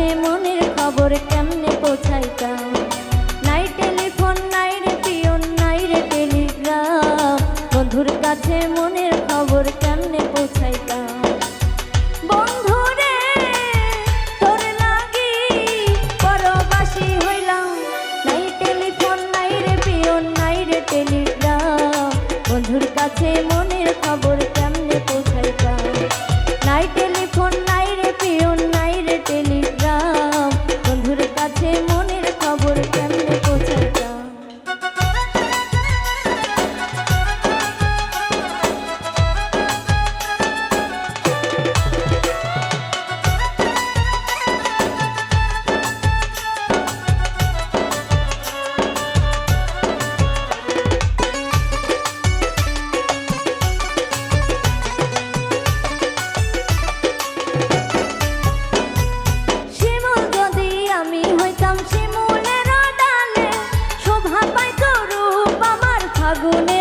কাছে মনের খবর কেমনে পৌঁছাইতাম। নাই টেলিফোন নাই রে পিয়ন নাই রে টেলিগ্রাম, বন্ধুর কাছে মনের খবর কেমনে পৌঁছাইতাম। বন্ধু রে তোর লাগি পরবাসী হইলাম, নাই টেলিফোন নাই রে পিয়ন নাই রে টেলিগ্রাম, বন্ধুর কাছে মনের খবর কেমনে পৌঁছাইতাম। নাই টেলিফোন নাই রে পিয়ন নাই রে টেলিগ্রাম, বন্ধুর কাছে মনের খবর কেমনে পৌঁছাইতাম। শিমুলের ডালে শোভা পাইতো রূপ আমার ফাগুনে